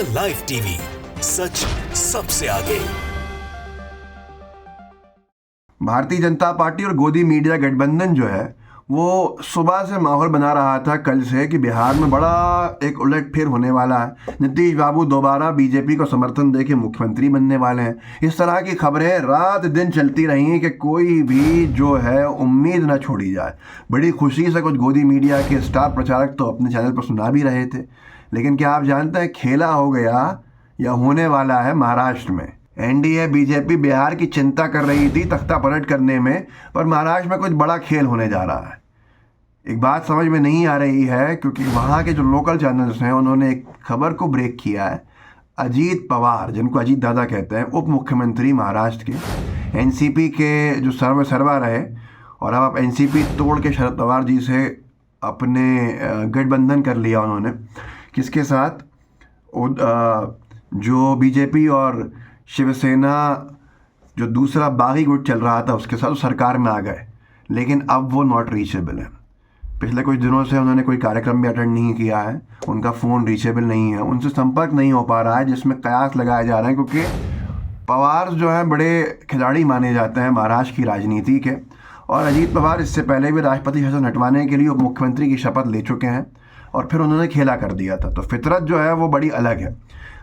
India live TV, सच सबसे आगे। Bharatiya Janata party और गोदी मीडिया गठबंधन जो है वो सुबह से माहौल बना रहा था कल से कि बिहार में बड़ा एक उलटफेर होने वाला है। नीतीश बाबू दोबारा बीजेपी को समर्थन देके मुख्यमंत्री बनने वाले हैं। इस तरह की खबरें रात दिन चलती रही कि कोई भी जो है उम्मीद ना छोड़ी जाए। बड़ी खुशी से कुछ गोदी मीडिया के स्टार प्रचारक तो अपने चैनल पर सुना भी रहे थे। लेकिन क्या आप जानते हैं खेला हो गया या होने वाला है महाराष्ट्र में। एनडीए बीजेपी बिहार की चिंता कर रही थी तख्ता पलट करने में, पर महाराष्ट्र में कुछ बड़ा खेल होने जा रहा है। एक बात समझ में नहीं आ रही है क्योंकि वहाँ के जो लोकल चैनल्स हैं उन्होंने एक खबर को ब्रेक किया है। अजीत पवार, जिनको अजीत दादा कहते हैं, उप मुख्यमंत्री महाराष्ट्र के, एनसीपी के जो सर्वा रहे, और अब एनसीपी तोड़ के शरद पवार जी से अपने गठबंधन कर लिया उन्होंने। किसके साथ? जो बीजेपी और शिवसेना जो दूसरा बागी गुट चल रहा था उसके साथ सरकार में आ गए। लेकिन अब वो नॉट रीचेबल है। पिछले कुछ दिनों से उन्होंने कोई कार्यक्रम भी अटेंड नहीं किया है, उनका फ़ोन रीचेबल नहीं है, उनसे संपर्क नहीं हो पा रहा है, जिसमें कयास लगाए जा रहे हैं क्योंकि पवार जो हैं बड़े खिलाड़ी माने जाते हैं महाराष्ट्र की राजनीति के। और अजीत पवार इससे पहले भी राष्ट्रपति शासन हटवाने के लिए उप मुख्यमंत्री की शपथ ले चुके हैं और फिर उन्होंने खेला कर दिया था। तो फितरत जो है वो बड़ी अलग है।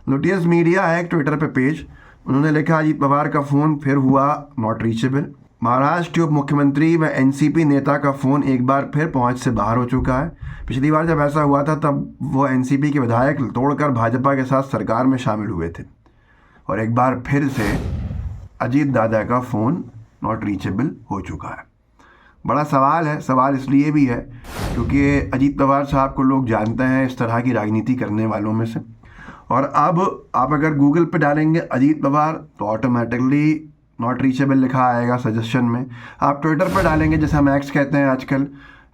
लुटियस मीडिया है एक ट्विटर पे पेज, उन्होंने लिखा अजीत पवार का फ़ोन फिर हुआ नॉट रीचेबल। महाराष्ट्र के उप मुख्यमंत्री व एनसीपी नेता का फ़ोन एक बार फिर पहुंच से बाहर हो चुका है। पिछली बार जब ऐसा हुआ था तब वो एनसीपी के विधायक तोड़कर भाजपा के साथ सरकार में शामिल हुए थे। और एक बार फिर से अजीत दादा का फ़ोन नॉट रीचेबल हो चुका है। बड़ा सवाल है। सवाल इसलिए भी है क्योंकि अजीत पवार साहब को लोग जानते हैं इस तरह की राजनीति करने वालों में से। और अब आप अगर गूगल पे डालेंगे अजीत पवार तो ऑटोमेटिकली नॉट रीचेबल लिखा आएगा सजेशन में। आप ट्विटर पर डालेंगे, जैसे हम एक्स कहते हैं आजकल,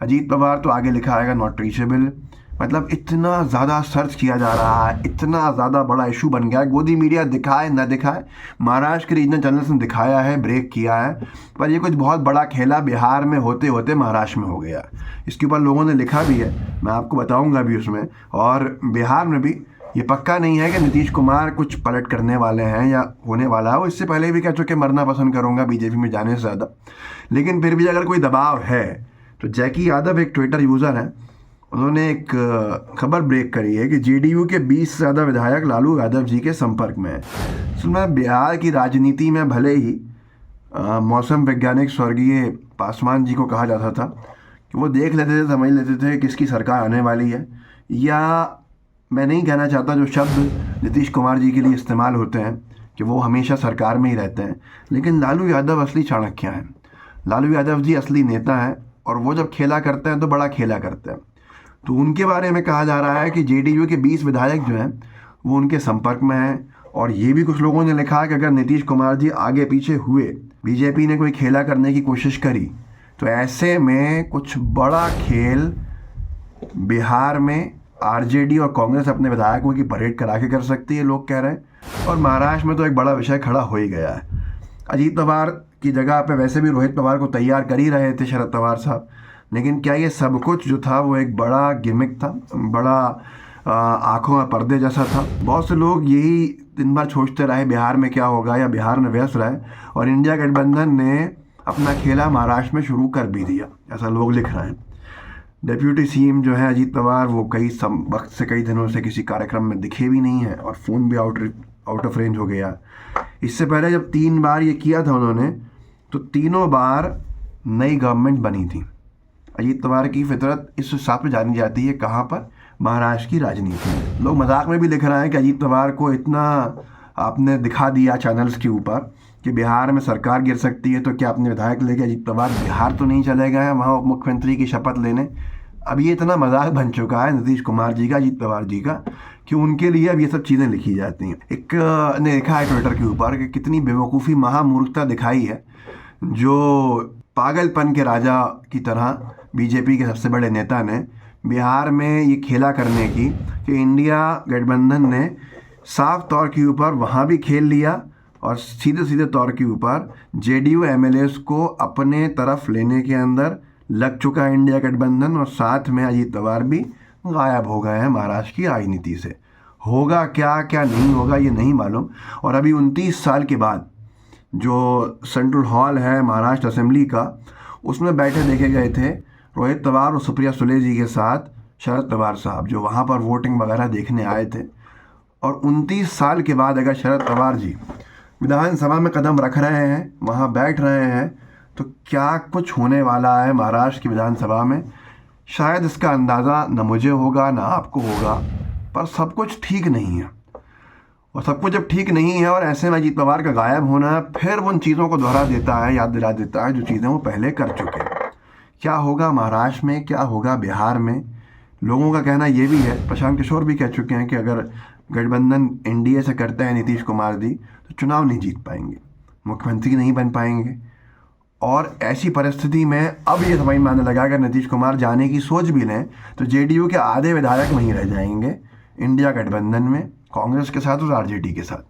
अजीत पवार, तो आगे लिखा आएगा नॉट रीचेबल। मतलब इतना ज़्यादा सर्च किया जा रहा है, इतना ज़्यादा बड़ा इशू बन गया है। गोदी मीडिया दिखाए ना दिखाए, महाराष्ट्र के रीजनल चैनल्स ने दिखाया है, ब्रेक किया है, पर ये कुछ बहुत बड़ा खेला बिहार में होते होते महाराष्ट्र में हो गया। इसके ऊपर लोगों ने लिखा भी है, मैं आपको बताऊँगा भी उसमें। और बिहार में भी ये पक्का नहीं है कि नीतीश कुमार कुछ पलट करने वाले हैं या होने वाला है। वो इससे पहले भी कह चुके मरना पसंद करूंगा बीजेपी में जाने से ज़्यादा। लेकिन फिर भी अगर कोई दबाव है तो जैकी यादव एक ट्विटर यूज़र हैं, उन्होंने एक खबर ब्रेक करी है कि जेडीयू के 20 से ज़्यादा विधायक लालू यादव जी के संपर्क में हैं। सुना बिहार की राजनीति में भले ही मौसम वैज्ञानिक स्वर्गीय पासवान जी को कहा जाता था कि वो देख लेते थे, समझ लेते थे किसकी सरकार आने वाली है, या मैं नहीं कहना चाहता जो शब्द नीतीश कुमार जी के लिए इस्तेमाल होते हैं कि वो हमेशा सरकार में ही रहते हैं, लेकिन लालू यादव असली चाणक्य हैं। लालू यादव जी असली नेता हैं और वो जब खेला करते हैं तो बड़ा खेला करते हैं। तो उनके बारे में कहा जा रहा है कि जेडीयू के 20 विधायक जो हैं वो उनके संपर्क में हैं। और ये भी कुछ लोगों ने लिखा है कि अगर नीतीश कुमार जी आगे पीछे हुए, बीजेपी ने कोई खेला करने की कोशिश करी, तो ऐसे में कुछ बड़ा खेल बिहार में आरजेडी और कांग्रेस अपने विधायकों की परेड करा के कर सकती है, लोग कह रहे हैं। और महाराष्ट्र में तो एक बड़ा विषय खड़ा हो ही गया है। अजीत पवार की जगह पे वैसे भी रोहित पवार को तैयार कर ही रहे थे शरद पवार साहब, लेकिन क्या ये सब कुछ जो था वो एक बड़ा गिमिक था, बड़ा आंखों में पर्दे जैसा था। बहुत से लोग यही दिन भर सोचते रहे बिहार में क्या होगा, या बिहार में व्यस्त रहे, और इंडिया गठबंधन ने अपना खेला महाराष्ट्र में शुरू कर भी दिया, ऐसा लोग लिख रहे हैं। डिप्यूटी सीएम जो है अजीत पवार, वो वक्त से कई दिनों से किसी कार्यक्रम में दिखे भी नहीं है और फ़ोन भी आउट ऑफ रेंज हो गया। इससे पहले जब 3 बार ये किया था उन्होंने, तो तीनों बार नई गवर्नमेंट बनी थी। अजीत पवार की फितरत इस हिसाब से जानी जाती है कहाँ पर? महाराष्ट्र की राजनीति में। लोग मजाक में भी लिख रहे हैं कि अजीत पवार को इतना आपने दिखा दिया चैनल्स के ऊपर कि बिहार में सरकार गिर सकती है, तो क्या अपने विधायक लेके अजीत पवार बिहार तो नहीं चले गए हैं वहाँ उप मुख्यमंत्री की शपथ लेने? अब ये इतना मजाक बन चुका है नीतीश कुमार जी का, अजीत पवार जी का, कि उनके लिए अब ये सब चीज़ें लिखी जाती हैं। एक ने लिखा है ट्विटर के ऊपर कि कितनी बेवकूफ़ी, महामूर्खता दिखाई है जो पागलपन के राजा की तरह बीजेपी के सबसे बड़े नेता ने बिहार में ये खेला करने की, कि इंडिया गठबंधन ने साफ तौर के ऊपर वहाँ भी खेल लिया और सीधे सीधे तौर के ऊपर जेडीयू एमएलएस को अपने तरफ लेने के अंदर लग चुका है इंडिया गठबंधन, और साथ में अजीत पवार भी गायब हो गए हैं महाराष्ट्र की राजनीति से। होगा क्या क्या नहीं होगा ये नहीं मालूम। और अभी 29 साल के बाद जो सेंट्रल हॉल है महाराष्ट्र असेंबली का, उसमें बैठे देखे गए थे रोहित पवार और सुप्रिया सुले जी के साथ शरद पवार साहब, जो वहाँ पर वोटिंग वगैरह देखने आए थे। और 29 साल के बाद अगर शरद पवार जी विधानसभा में कदम रख रहे हैं, वहाँ बैठ रहे हैं, तो क्या कुछ होने वाला है महाराष्ट्र की विधानसभा में, शायद इसका अंदाज़ा न मुझे होगा न आपको होगा। पर सब कुछ ठीक नहीं है, और सब कुछ जब ठीक नहीं है और ऐसे में अजीत पवार का गायब होना फिर उन चीज़ों को दोहरा देता है, याद दिला देता है जो चीज़ें वो पहले कर चुके हैं। क्या होगा महाराष्ट्र में, क्या होगा बिहार में, लोगों का कहना ये भी है, प्रशांत किशोर भी कह चुके हैं कि अगर गठबंधन एनडीए से करते हैं नीतीश कुमार जी, तो चुनाव नहीं जीत पाएंगे, मुख्यमंत्री नहीं बन पाएंगे। और ऐसी परिस्थिति में अब ये समझ में आने लगा अगर नीतीश कुमार जाने की सोच भी लें तो जेडीयू के आधे विधायक वहीं रह जाएंगे इंडिया गठबंधन में, कांग्रेस के साथ और आरजेडी के साथ।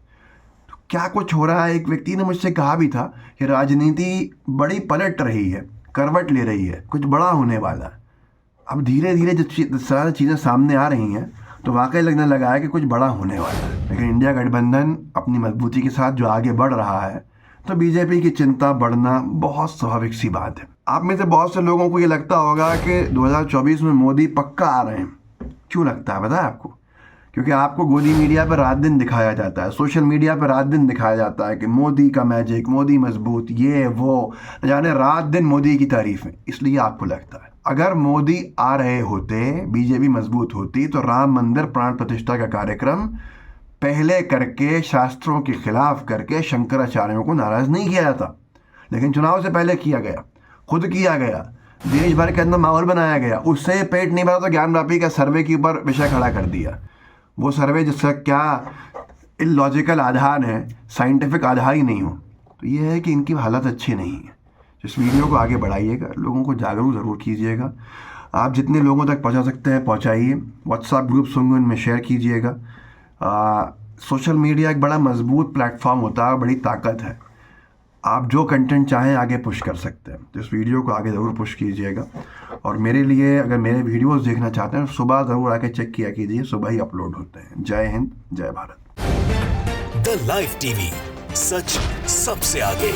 तो क्या कुछ हो रहा है। एक व्यक्ति ने मुझसे कहा भी था कि राजनीति बड़ी पलट रही है, करवट ले रही है, कुछ बड़ा होने वाला है। अब धीरे धीरे जो सारी चीज़ें सामने आ रही हैं तो वाकई लगने लगा है कि कुछ बड़ा होने वाला है। लेकिन इंडिया गठबंधन अपनी मजबूती के साथ जो आगे बढ़ रहा है, तो बीजेपी की चिंता बढ़ना बहुत स्वाभाविक सी बात है। आप में से बहुत से लोगों को ये लगता होगा कि 2024 में मोदी पक्का आ रहे हैं। क्यों लगता है पता है आपको? क्योंकि आपको गोदी मीडिया पर रात दिन दिखाया जाता है, सोशल मीडिया पर रात दिन दिखाया जाता है कि मोदी का मैजिक, मोदी मजबूत, ये वो, न जाने रात दिन मोदी की तारीफ है, इसलिए आपको लगता है। अगर मोदी आ रहे होते, बीजेपी मजबूत होती, तो राम मंदिर प्राण प्रतिष्ठा का कार्यक्रम पहले करके, शास्त्रों के खिलाफ करके शंकराचार्यों को नाराज नहीं किया जाता। लेकिन चुनाव से पहले किया गया, खुद किया गया, देश भर के अंदर माहौल बनाया गया, उससे पेट नहीं भरा तो ज्ञानवापी का सर्वे के ऊपर विषय खड़ा कर दिया। वो सर्वे जिसका क्या इलॉजिकल आधार है, साइंटिफिक आधार ही नहीं हो। तो ये है कि इनकी हालत अच्छी नहीं है। इस वीडियो को आगे बढ़ाइएगा, लोगों को जागरूक ज़रूर कीजिएगा। आप जितने लोगों तक पहुंचा सकते हैं पहुंचाइए। व्हाट्सएप ग्रुप्स होंगे उनमें शेयर कीजिएगा। सोशल मीडिया एक बड़ा मजबूत प्लेटफॉर्म होता है, बड़ी ताकत है। आप जो कंटेंट चाहें आगे पुश कर सकते हैं, तो इस वीडियो को आगे ज़रूर पुश कीजिएगा। और मेरे लिए अगर मेरे वीडियोस देखना चाहते हैं सुबह ज़रूर आके चेक किया कीजिए, सुबह ही अपलोड होते हैं। जय हिंद, जय भारत। द लाइव टीवी, सच सबसे आगे।